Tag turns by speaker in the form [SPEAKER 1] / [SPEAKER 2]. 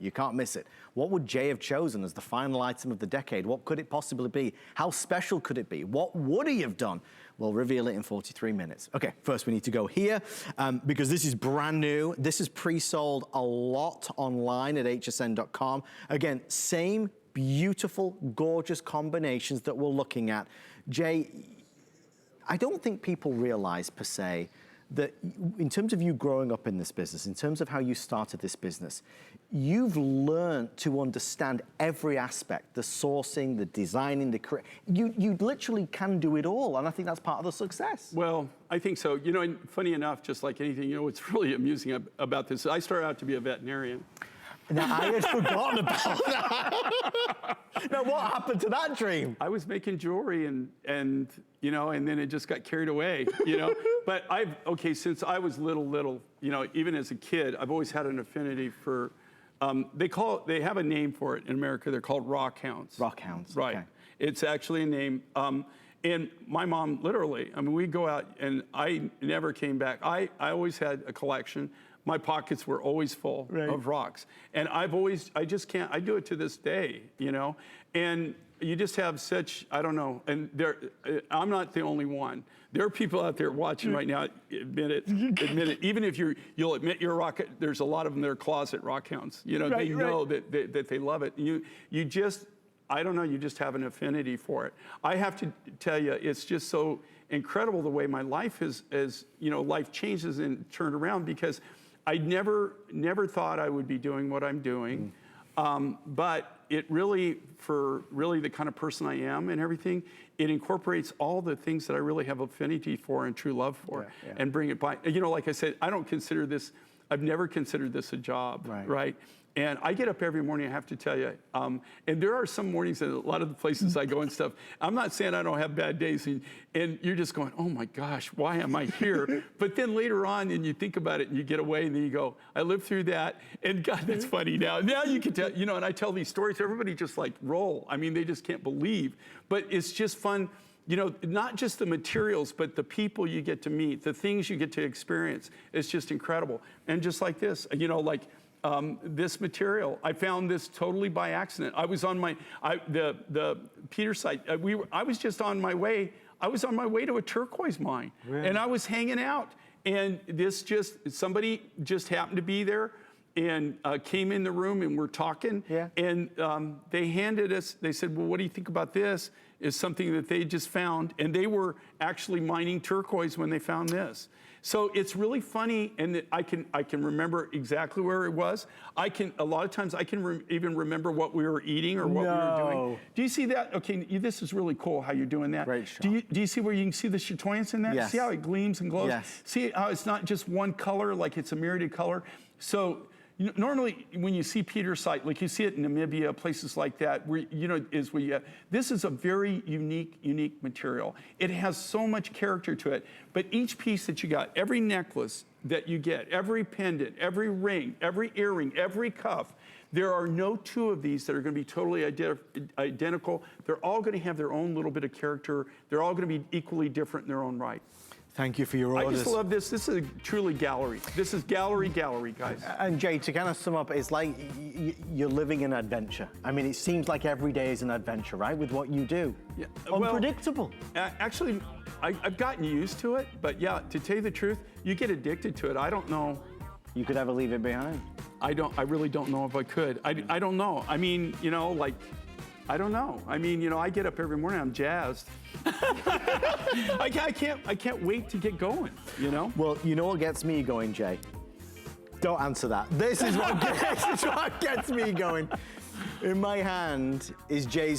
[SPEAKER 1] You can't miss it. What would Jay have chosen as the final item of the decade? What could it possibly be? How special could it be? What would he have done? We'll reveal it in 43 minutes. Okay, first we need to go here because this is brand new. This is pre-sold a lot online at hsn.com. Again, same beautiful, gorgeous combinations that we're looking at. Jay, I don't think people realize per se that in terms of you growing up in this business, in terms of how you started this business, you've learned to understand every aspect, the sourcing, the designing, you literally can do it all, and I think that's part of the success.
[SPEAKER 2] Well, I think so. You know, and funny enough, just like anything, you know, what's really amusing about this, I started out to be a veterinarian.
[SPEAKER 1] Now, I had forgotten about that. Now, what happened to that dream?
[SPEAKER 2] I was making jewelry and you know, and then it just got carried away, you know. But since I was little, you know, even as a kid, I've always had an affinity for, they have a name for it in America. They're called rock hounds.
[SPEAKER 1] Rock hounds,
[SPEAKER 2] right.
[SPEAKER 1] Okay.
[SPEAKER 2] It's actually a name. And my mom, literally, I mean, we'd go out and I never came back. I always had a collection. My pockets were always full of rocks. And I just can't, I do it to this day, you know? And you just have such, I don't know, and I'm not the only one. There are people out there watching right now, admit it. Even if you'll admit you're a rock, there's a lot of them that are closet rock hounds. You know, they know that they love it. You just, I don't know, you just have an affinity for it. I have to tell you, it's just so incredible the way my life is, you know, life changes and turned around because I never thought I would be doing what I'm doing, but it really, for really the kind of person I am and everything, it incorporates all the things that I really have affinity for and true love for, and bring it by. You know, like I said, I don't consider this, I've never considered this a job, right? And I get up every morning, I have to tell you, and there are some mornings at a lot of the places I go and stuff, I'm not saying I don't have bad days, and you're just going, oh my gosh, why am I here? But then later on, and you think about it, and you get away, and then you go, I lived through that, and God, that's funny now. Now you can tell, you know, and I tell these stories, everybody just like roll. I mean, they just can't believe. But it's just fun, you know, not just the materials, but the people you get to meet, the things you get to experience. It's just incredible. And just like this, you know, like, this material, I found this totally by accident. I was on the Pietersite, I was just on my way, I was on my way to a turquoise mine. Really? And I was hanging out. And somebody just happened to be there and came in the room and we're talking. And they handed us, they said, well, what do you think about this? Is something that they just found. And they were actually mining turquoise when they found this. So it's really funny, and I can remember exactly where it was. A lot of times I can even remember what we were eating or what we were doing. Do you see that? Okay, this is really cool how you're doing that.
[SPEAKER 1] Great shot.
[SPEAKER 2] Do you see where you can see the chatoyance in that?
[SPEAKER 1] Yes.
[SPEAKER 2] See how it gleams and glows?
[SPEAKER 1] Yes.
[SPEAKER 2] See how it's not just one color, like it's a myriad color? So normally when you see Pietersite, like you see it in Namibia, places like that, where, you know, this is a very unique material. It has so much character to it, but each piece that you got, every necklace that you get, every pendant, every ring, every earring, every cuff, there are no two of these that are going to be totally identical. They're all going to have their own little bit of character. They're all going to be equally different in their own right.
[SPEAKER 1] Thank you for your orders.
[SPEAKER 2] I just love this. This is truly gallery. This is gallery, guys.
[SPEAKER 1] And Jay, to kind of sum up, it's like you're living an adventure. I mean, it seems like every day is an adventure, right, with what you do? Yeah. Unpredictable.
[SPEAKER 2] Well, actually, I've gotten used to it, but yeah, to tell you the truth, you get addicted to it. I don't know.
[SPEAKER 1] You could ever leave it behind?
[SPEAKER 2] I really don't know if I could. I don't know. I mean, you know, like, I don't know. I mean, you know, I get up every morning, I'm jazzed. I can't wait to get going, you know?
[SPEAKER 1] Well, you know what gets me going, Jay? Don't answer that. This is what gets me going. In my hand is Jay's